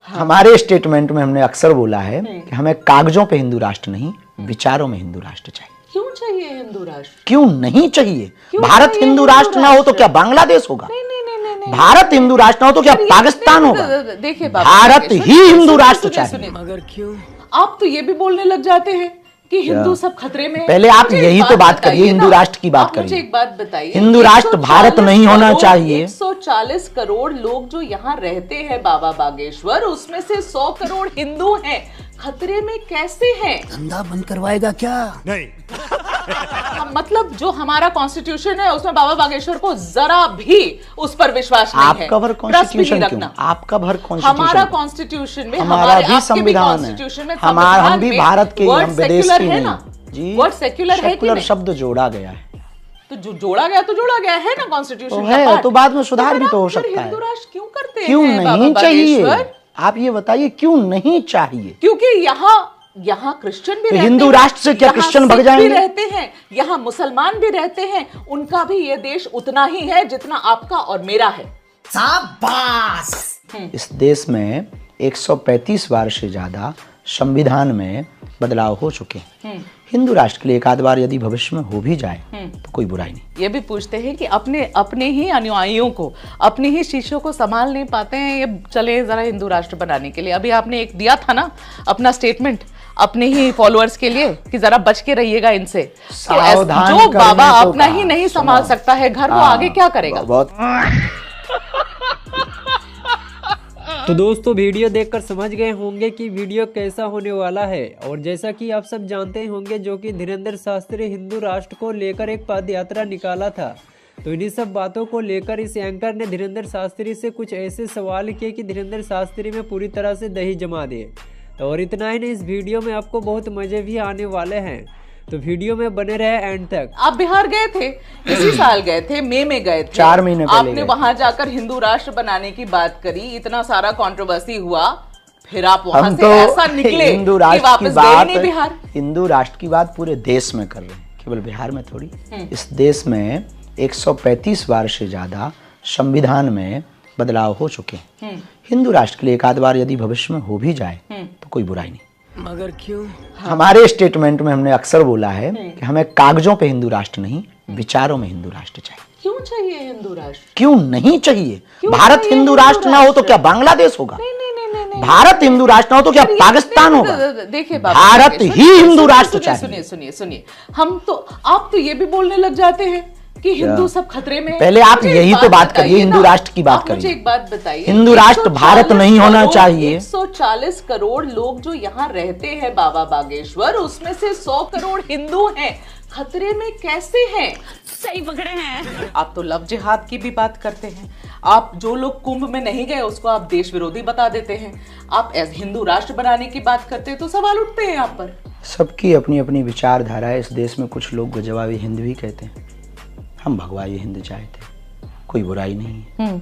हमारे स्टेटमेंट में हमने अक्सर बोला है कि हमें कागजों पे हिंदू राष्ट्र नहीं, विचारों में हिंदू राष्ट्र चाहिए। क्यों चाहिए हिंदू राष्ट्र? क्यों नहीं चाहिए? भारत हिंदू राष्ट्र ना हो तो क्या बांग्लादेश होगा? नहीं। भारत हिंदू राष्ट्र ना हो तो क्या पाकिस्तान होगा? देखिए भारत ही हिंदू राष्ट्र चाहिए। मगर क्यों? आप तो ये भी बोलने लग जाते हैं कि हिंदू सब खतरे में। पहले आप यही तो बात करिए, हिंदू राष्ट्र की बात करिए। मुझे एक बात बताइए, हिंदू राष्ट्र भारत नहीं होना चाहिए। 140 करोड़ लोग जो यहाँ रहते हैं बाबा बागेश्वर, उसमें से 100 करोड़ हिंदू हैं। खतरे में कैसे हैं? धंधा बंद करवाएगा क्या? नहीं। मतलब जो हमारा कॉन्स्टिट्यूशन है उसमें बाबा बागेश्वर को जरा भी उस पर विश्वास नहीं है। आपका भर कॉन्स्टिट्यूशन क्यों? आपका भर कॉन्स्टिट्यूशन, हमारा कॉन्स्टिट्यूशन में, हमारा भी संविधान है, हम भी भारत के, हम विदेश के नहीं जी। वर्ड सेक्युलर है कि नहीं? शब्द जोड़ा गया है, तो जो जोड़ा गया तो जोड़ा गया है ना कॉन्स्टिट्यूशन तो है, तो बाद में सुधार भी तो हो सकता है। हिंदू राष्ट्र क्यों करते हैं? क्यों नहीं चाहिए? आप ये बताइए क्यों नहीं चाहिए? क्योंकि यहाँ क्रिश्चियन भी तो रहते हिंदू हैं, राष्ट्र से क्या क्रिश्चियन भग जाएंगे? भी रहते हैं, यहाँ मुसलमान भी रहते हैं, उनका भी ये देश उतना ही है जितना आपका और मेरा है। शाबाश। इस देश में 135 बार से ज्यादा संविधान में बदलाव हो चुके हैं। हिंदू राष्ट्र के लिए एक आध बार यदि भविष्य में हो भी जाए तो कोई बुराई नहीं। ये भी पूछते हैं कि अपने ही अनुयायियों को, अपने ही शिष्यों को संभाल नहीं पाते हैं, ये चले जरा हिंदू राष्ट्र बनाने के लिए। अभी आपने एक दिया था ना अपना स्टेटमेंट अपने ही फॉलोअर्स के लिए कि जरा बच के रहिएगा इनसे। जो बाबा अपना ही नहीं संभाल सकता है घर, वो आगे क्या करेगा? तो दोस्तों वीडियो देखकर समझ गए होंगे कि वीडियो कैसा होने वाला है। और जैसा कि आप सब जानते होंगे जो कि धीरेंद्र शास्त्री हिंदू राष्ट्र को लेकर एक पद यात्रा निकाला था, तो इन्हीं सब बातों को लेकर इस एंकर ने धीरेंद्र शास्त्री से कुछ ऐसे सवाल किए कि धीरेंद्र शास्त्री में पूरी तरह से दही जमा दिए। तो और इतना ही नहीं, इस वीडियो में आपको बहुत मजे भी आने वाले हैं, तो वीडियो में बने रहे एंड तक। आप बिहार गए थे, इसी साल गए थे, मई में गए थे, 4 महीने पहले आपने वहां जाकर हिंदू राष्ट्र बनाने की बात करी, इतना सारा कंट्रोवर्सी हुआ, फिर आप वहां से ऐसा निकले हिंदू कि राष्ट्र वापस की गए बात, नहीं बिहार। हिंदू राष्ट्र की बात पूरे देश में कर रहे हैं, केवल बिहार में थोड़ी। इस देश में 135 बार से ज्यादा संविधान में बदलाव हो चुके हैं। हिंदू राष्ट्र के लिए एक आध बार यदि भविष्य में हो भी जाए तो कोई बुराई नहीं। मगर क्यों? हमारे स्टेटमेंट में हमने अक्सर बोला है कि हमें कागजों पे हिंदू राष्ट्र नहीं, विचारों में हिंदू राष्ट्र चाहिए। क्यों चाहिए हिंदू राष्ट्र? क्यों नहीं चाहिए? भारत हिंदू राष्ट्र ना हो तो क्या बांग्लादेश होगा? नहीं। भारत हिंदू राष्ट्र ना हो तो क्या पाकिस्तान होगा? देखिए भारत ही हिंदू राष्ट्र चाहिए। सुनिए, आप तो ये भी बोलने लग जाते हैं कि हिंदू सब खतरे में। पहले आप यही तो बात करिए, हिंदू राष्ट्र की बात करिए। मुझे एक बात बताइए, हिंदू राष्ट्र भारत नहीं होना चाहिए। 140 करोड़ लोग जो यहाँ रहते हैं बाबा बागेश्वर, उसमें से 100 करोड़ हिंदू हैं। खतरे में कैसे हैं? सही पकड़े हैं आप तो लव जिहाद की भी बात करते हैं। आप जो लोग कुंभ में नहीं गए उसको आप देश विरोधी बता देते हैं। आप हिंदू राष्ट्र बनाने की बात करते हैं तो सवाल उठते हैं आप पर। सबकी अपनी अपनी विचारधारा है। इस देश में कुछ लोग गजवाई हिंद भी कहते हैं, हम भगवाई हिंद चाहते, कोई बुराई नहीं है।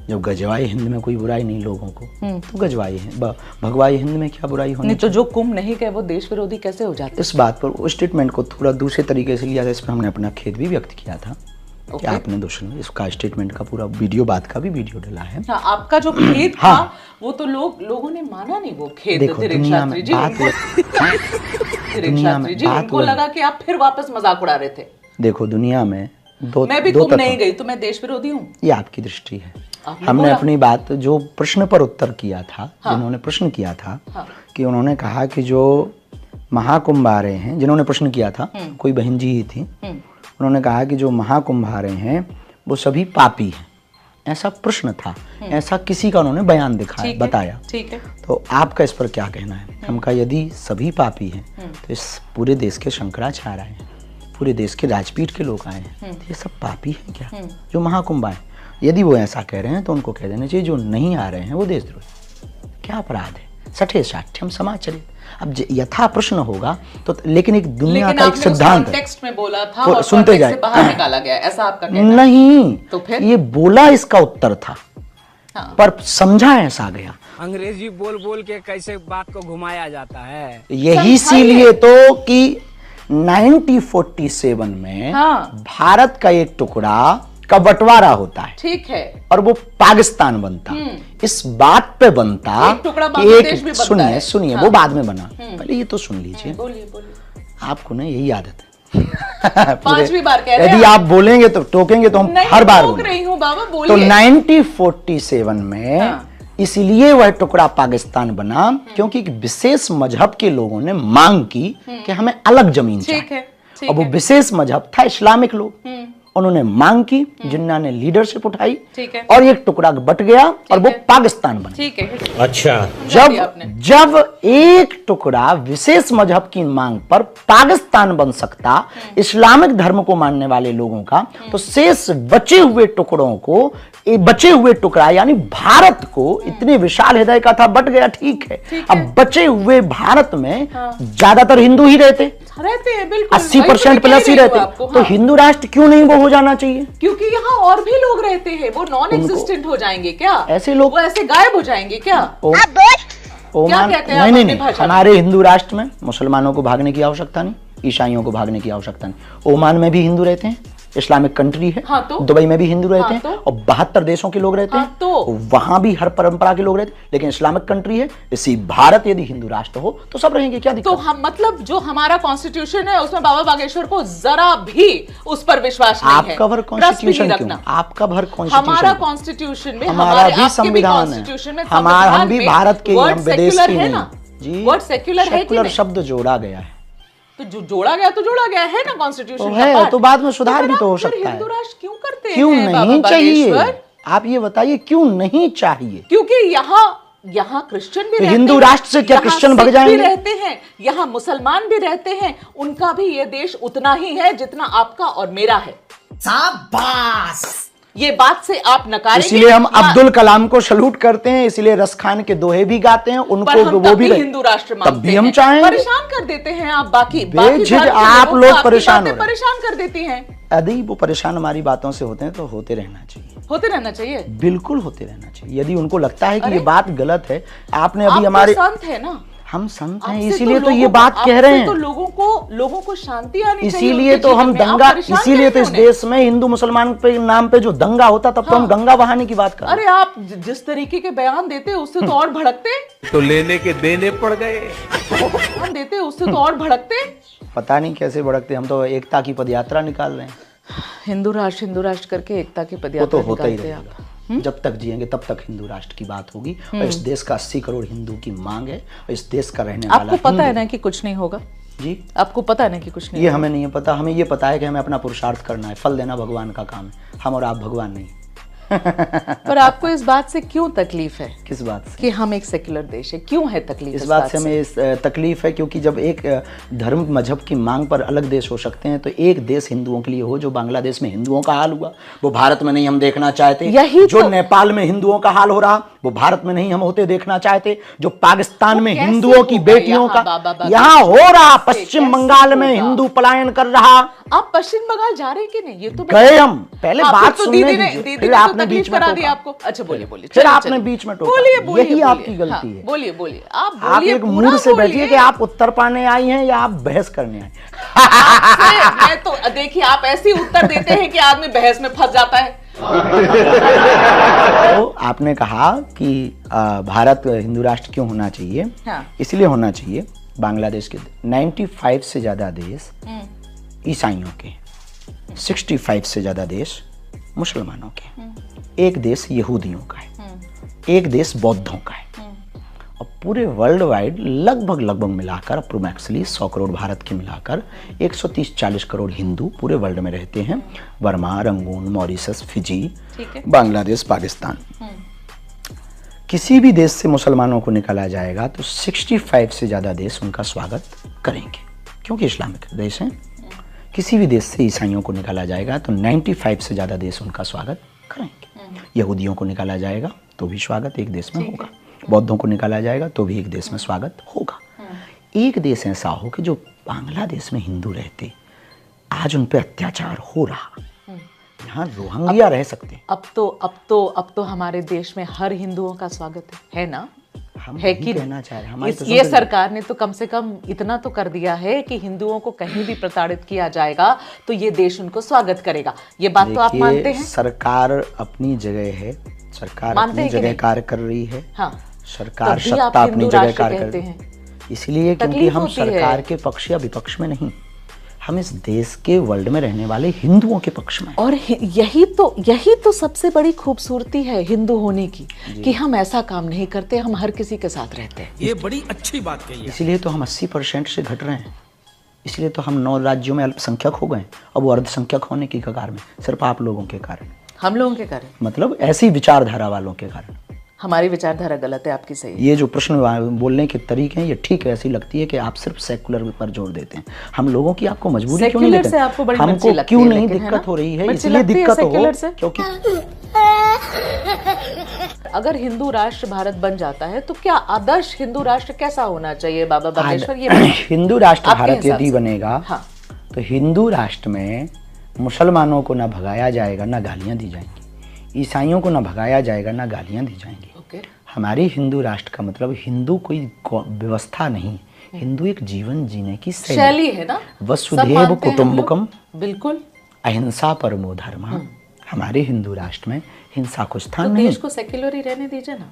जब गजवाई हिंद में कोई बुराई नहीं लोगों को, तो गजवाई भगवाई हिंद में क्या बुराई होनी? तो जो कुंभ नहीं गए वो देश विरोधी कैसे हो जाते? इस बात पर उस स्टेटमेंट को थोड़ा दूसरे तरीके से लिया था, इसमें हमने अपना खेद भी व्यक्त किया था कि आपने दूसरे इसका स्टेटमेंट का पूरा वीडियो, बात का भी वीडियो डाला है। हाँ, आपका जो खेद था वो तो लोगों ने माना नहीं वो खेद। देखो दुनिया में उनको लगा कि आप फिर वापस मजाक उड़ा रहे थे। देखो दुनिया में मैं भी कुंभ नहीं गई तो मैं देश विरोधी हूँ, ये आपकी दृष्टि है। हमने अपनी बात जो प्रश्न पर उत्तर किया था, जिन्होंने प्रश्न किया था कि उन्होंने कहा कि जो महाकुंभ आ रहे हैं, जिन्होंने प्रश्न किया था कोई बहन जी ही थी, उन्होंने कहा कि जो महाकुंभ आ रहे हैं वो सभी पापी हैं, ऐसा प्रश्न था, ऐसा किसी का उन्होंने बयान दिखाया, बताया। ठीक है, तो आपका इस पर क्या कहना है? हम कहा यदि सभी पापी हैं तो इस पूरे देश के शंकराचार्य आए हैं, पूरे देश के राजपीठ के लोग आए हैं, तो ये सब पापी हैं क्या जो महाकुंभ आए? यदि वो ऐसा कह रहे हैं तो उनको कह देना चाहिए जो नहीं आ रहे हैं वो देशद्रोही। क्या अपराध है? सठे साठ्यम समाचरित। अब यथा प्रश्न होगा तो, लेकिन एक दुनिया का एक सिद्धांत टेक्स्ट में बोला था और सुनते जाए, बाहर निकाला गया, ऐसा आपका कहना? नहीं, तो फिर ये बोला इसका उत्तर था, पर समझा ऐसा गया। अंग्रेजी बोल बोल के कैसे बात को घुमाया जाता है। यही इसीलिए तो कि 1947 में भारत का एक टुकड़ा का बंटवारा होता है, ठीक है, और वो पाकिस्तान बनता, इस बात पे बनता एक टुकड़ा कि बांग्लादेश भी बनता सुनिए है। सुनिए हाँ। वो बाद में बना, पहले ये तो सुन लीजिए। बोलिए बोलिए। आपको ना यही आदत है। पांचवी बार कह रहे हैं यदि आप बोलेंगे तो टोकेंगे तो हम नहीं, हर बार रोक बोलेंगे। रही हूँ बाबा, तो बोलिए। 1947 में हाँ। इसलिए वह टुकड़ा पाकिस्तान बना क्योंकि एक विशेष मजहब के लोगों ने मांग की कि हमें अलग जमीन ठीक चाहिए। है, ठीक और वो है। विशेष मजहब था इस्लामिक लोग। उन्होंने मांग की, जिन्ना ने लीडरशिप उठाई, ठीक है। और एक टुकड़ा बट गया और वो है। पाकिस्तान बना। ठीक है, अच्छा, जब एक टुकड़ा विशेष मजहब की मांग पर पाकिस्तान बन सकता इस्लामिक धर्म को मानने वाले लोगों का, तो शेष बचे हुए टुकड़ों को, बचे हुए टुकड़ा यानी भारत को, इतने विशाल हृदय का था, बट गया, ठीक है। अब बचे हुए भारत में ज्यादातर हिंदू ही रहते हैं, बिल्कुल 80% प्लस ही रहते, तो हाँ। हिंदू राष्ट्र क्यों नहीं वो हो जाना चाहिए? क्योंकि यहाँ और भी लोग रहते हैं, वो नॉन एग्जिस्टेंट हो जाएंगे क्या? ऐसे लोग- वो ऐसे गायब हो जाएंगे क्या? ओमान कहते हैं आप नहीं अपनी नहीं, भाषा में? हमारे हिंदू राष्ट्र में मुसलमानों को भागने की आवश्यकता नहीं, ईसाइयों को भागने की आवश्यकता नहीं। ओमान में भी हिंदू रहते हैं, इस्लामिक कंट्री है। हाँ तो? दुबई में भी हिंदू रहते हाँ हैं, तो? और 72 देशों के लोग रहते हाँ हैं, तो? वहां भी हर परंपरा के लोग रहते हैं, लेकिन इस्लामिक कंट्री है। इसी भारत यदि हिंदू राष्ट्र हो तो सब रहेंगे, क्या दिक्कत? तो हम मतलब जो हमारा कॉन्स्टिट्यूशन है उसमें बाबा बागेश्वर को जरा भी उस पर विश्वास नहीं है। आपका भर ट्रस्ट भी कॉन्स्टिट्यूशन नहीं क्यों? रखना। आपका भर हमारा कॉन्स्टिट्यूशन कॉन्स्टिट्यूशन में, हमारा हमारे भी आपके संविधान है, कॉन्स्टिट्यूशन में, हमारा हम संविधान भी में भारत के ही, वर्ड हम विदेश सेक्युलर की है नहीं ना? जी। वर्ड सेक्युलर है कि सेक्युलर नहीं? शब्द जोड़ा गया है, तो जो जोड़ा गया तो जोड़ा गया है ना कॉन्स्टिट्यूशन तो का है, पार्ट। तो बाद में सुधार फिर भी तो आप हो फिर सकता है। हिंदू राष्ट्र क्यों करते क्यों हैं बाबा नहीं चाहिए? बागेश्वर? आप ये बताइए क्यों नहीं चाहिए? क्योंकि यहाँ क्रिश्चियन भी तो रहते हिंदू हैं, राष्ट्र से क्या यहाँ क्रिश्चियन भग सिख जाएंगे? भी रहते हैं, यहाँ मुसलमान भी रहते हैं, उनका भी ये देश उतना ही है जितना आपका और मेरा है। ये बात से आप नकारेंगे? इसलिए हम या- अब्दुल कलाम को सलूट करते हैं, इसलिए रस खान के दोहे भी गाते हैं, पर उनको हम वो तब भी भी हिंदू राष्ट्र मानते तब भी हम हैं। चाहेंगे। परेशान कर देते हैं आप, बाकी बेझिझक धर्म के आप लोगों लोग को आपकी परेशान हो बातें रहे हैं। परेशान कर देती हैं। यदि वो परेशान हमारी बातों से होते हैं तो होते रहना चाहिए, होते रहना चाहिए। बिल्कुल होते रहना चाहिए। यदि उनको लगता है कि अरे? ये बात गलत है, आपने आप अभी तो हमारे, संत है ना, हम संत हैं आपसे इसीलिए तो लोगों ये को- बात कह रहे आपसे तो हैं, लोगों को शांति आनी चाहिए इसीलिए उनके तो जीवन हम में। आप दंगा, परेशान इसीलिए तो कैसे इस उन्हें? देश में हिंदू मुसलमान पे नाम पे जो दंगा होता, तब तो हम गंगा बहाने की बात कर रहे हैं। अरे आप जिस तरीके के बयान देते उससे तो और भड़कते, तो लेने के देने पड़ गए। बयान देते उससे तो और भड़कते। पता नहीं कैसे भड़कते, हम तो एकता की पदयात्रा निकाल रहे हैं। हिंदू राष्ट्र करके एकता की वो तो पदयात्रा होता ही निकालते हैं रहेगा, आप। जब तक जिएंगे तब तक हिंदू राष्ट्र की बात होगी। और इस देश का 80 करोड़ हिंदू की मांग है, और इस देश का रहने वाला आपको पता है हिंदू- ना कि कुछ नहीं होगा? जी, आपको पता है ना कि कुछ नहीं ये होगा? हमें नहीं पता, हमें ये पता है कि हमें अपना पुरुषार्थ करना है, फल देना भगवान का काम है, हम और आप भगवान नहीं। पर आपको इस बात से क्यों तकलीफ है किस बात से? कि हम एक सेक्युलर देश है? क्यों है तकलीफ इस बात से हमें इस तकलीफ है क्योंकि जब एक धर्म मजहब की मांग पर अलग देश हो सकते हैं, तो एक देश हिंदुओं के लिए हो। जो बांग्लादेश में हिंदुओं का हाल हुआ वो भारत में नहीं हम देखना चाहते। यही जो तो- नेपाल में हिंदुओं का हाल हो रहा वो भारत में नहीं हम होते देखना चाहते। जो पाकिस्तान में कैसे हिंदुओं की होगा बेटियों यहाँ बाबा का यहाँ हो रहा, पश्चिम कैसे बंगाल में होगा? हिंदू पलायन कर रहा। आप पश्चिम बंगाल जा रहे हैं कि नहीं? ये तो गए हम, पहले हाँ, फिर बात तो सुनने दीदी ने दीजिए, दीदी फिर ने तो आपने तकलीफ बीच में करा दी टोका। आपको। अच्छा बोलिए बोलिए, फिर चलिए, आपने चलिए। बीच में टोका। बोलिए बोलिए, यही बोलिए। आपकी गलती हाँ, है। बोलिए बोलिए, आप आप बोलिए, एक पूरा मूड से बोलिए। बैठिए कि आप उत्तर पाने आई हैं या आप बहस करने आई। मैं तो देखिए, आप ऐसे ही उत्तर देते हैं कि आदमी बहस में फंस जाता है। तो आपने कहा कि भारत हिंदू राष्ट्र क्यों होना चाहिए? हाँ। इसलिए होना चाहिए, बांग्लादेश के 95 से ज्यादा देश ईसाइयों के, 65 से ज्यादा देश मुसलमानों के, एक देश यहूदियों का है, एक देश बौद्धों का है, और पूरे वर्ल्ड वाइड लगभग मिलाकर अप्रोक्सीमेटली 100 करोड़ भारत के मिलाकर 130-140 करोड़ हिंदू पूरे वर्ल्ड में रहते हैं। बर्मा, रंगून, मॉरिशस, फिजी, ठीक है। बांग्लादेश, पाकिस्तान। किसी भी देश से मुसलमानों को निकाला जाएगा तो 65 से ज़्यादा देश उनका स्वागत करेंगे क्योंकि इस्लामिक देश हैं। किसी भी देश से ईसाइयों को निकाला जाएगा तो 95 से ज़्यादा देश उनका स्वागत करेंगे। यहूदियों को निकाला जाएगा तो भी स्वागत एक देश में होगा, बौद्धों को निकाला जाएगा तो भी एक देश में स्वागत होगा। एक देश ऐसा हो कि जो बांग्लादेश में हिंदू रहते, आज उन पर अत्याचार हो रहा, यहाँ रोहिंग्या रह सकते। अब तो हमारे देश में हर हिंदुओं का स्वागत है ना? हम है वही कि कहना चाह रहे हैं, हमारी तो ये सुन- सरकार ने तो कम से कम इतना तो कर दिया है कि हिंदुओं को कहीं भी प्रताड़ित किया जाएगा तो ये देश उनको स्वागत करेगा। ये बात तो आप मानते देखिए, हैं? सरकार अपनी जगह है, सरकार मानते अपनी हैं कि जगह नहीं? कार्य कर रही है। हाँ, सरकार तभी आप सत्ता अपनी हिंदू जगह राष्ट्र कार्य कर कहते रही है। हैं। इसलिए क्योंकि तकलीफ हम होती है। सरकार के पक्ष या विपक्ष में नहीं, हम इस देश के वर्ल्ड में रहने वाले हिंदुओं के पक्ष में हैं। और यही तो सबसे बड़ी खूबसूरती है हिंदू होने की, कि हम ऐसा काम नहीं करते, हम हर किसी के साथ रहते हैं। ये बड़ी अच्छी बात कही है। इसलिए तो हम 80% से घट रहे हैं। इसलिए तो हम 9 राज्यों में अल्पसंख्यक हो गए, अब वो अर्धसंख्यक होने की कगार में, सिर्फ आप लोगों के कारण, हम लोगों के कारण, मतलब ऐसी विचारधारा वालों के कारण। हमारी विचारधारा गलत है, आपकी सही है। ये जो प्रश्न बोलने के तरीके हैं ये ठीक है, ऐसी लगती है कि आप सिर्फ सेकुलर पर जोर देते हैं। हम लोगों की आपको मजबूरी क्यों नहीं सेक्युलर लेते? से आपको बड़ी मिर्ची हमको लगती क्यों है, नहीं लेकिन, है दिक्कत ना? हो रही है? मिर्ची इसलिए लगती है दिक्कत हो सेक्युलर से? क्योंकि अगर हिंदू राष्ट्र भारत बन जाता है तो क्या आदर्श हिंदू राष्ट्र कैसा होना चाहिए बाबा बागेश्वर? ये हिंदू राष्ट्र आपके भारत हिसाब यदि से। बनेगा हाँ। तो हिंदू राष्ट्र में मुसलमानों को ना भगाया जाएगा ना गालियां दी जाएंगी, ईसाइयों को ना भगाया जाएगा ना गालियां दी जाएंगी। ओके। हमारी हिंदू राष्ट्र का मतलब हिंदू कोई व्यवस्था नहीं, हिंदू एक जीवन जीने की शैली है ना? सब वसुधैव मानते हैं हम कुटुंबकम लोग। बिल्कुल। अहिंसा परमो धर्मः। हमारे हिंदू राष्ट्र में हिंसा को तो स्थान नहीं। देश को सेक्युलर ही रहने दीजिए ना।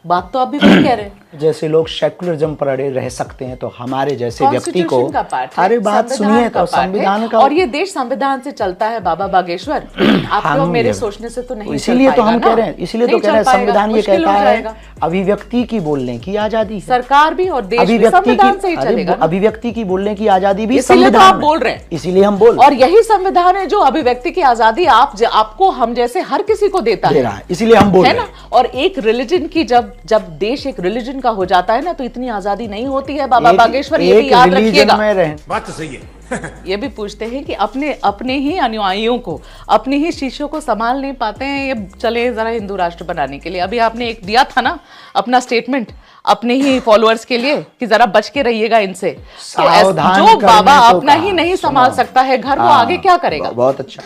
बात तो आप भी वही कह रहे हैं। जैसे लोग सेकुलरिज्म पर अड़े रह सकते हैं तो हमारे जैसे व्यक्ति को, Constitution का पार्ट है, अरे बात संविधान सुनिए का तो पार्ट है, संविधान का, और ये देश संविधान से चलता है बाबा बागेश्वर। आपके और हम मेरे ये- सोचने से तो नहीं इसीलिए चल तो हम पाएगा कह रहे ना। हैं, इसलिए तो नहीं कह रहे हैं चल पाएगा, संविधान ये मुश्किल कहता हो है जाएगा। अभिव्यक्ति की बोलने की आजादी है। सरकार भी और देश भी अभिव्यक्ति संविधान से ही की, चलेगा ना। अभिव्यक्ति की बोलने की आजादी भी इसीलिए तो संविधान आप में। बोल रहे हैं। इसीलिए हम बोल और यही संविधान है जो अभिव्यक्ति की आजादी आपको हम जैसे हर किसी को देता दे है, रहा है, इसलिए हम बोल है रहे ना? हैं। और एक रिलीजन की जब देश एक रिलीजन का हो जाता है ना तो इतनी आजादी नहीं होती है बाबा बागेश्वर, ये भी एक याद religion रखिएगा। में रह बात तो सही है। ये भी पूछते हैं कि अपने ही अनुयायियों को, अपने ही शिष्यों को संभाल नहीं पाते हैं, ये चले जरा हिंदू राष्ट्र बनाने के लिए। अभी आपने एक दिया था ना अपना स्टेटमेंट अपने ही फॉलोअर्स के लिए कि जरा बच के रहिएगा इनसे। तो सावधान जो करने बाबा को अपना कहा। ही नहीं संभाल सुनो। सकता है घर, वो हाँ, आगे क्या करेगा? बहुत अच्छा।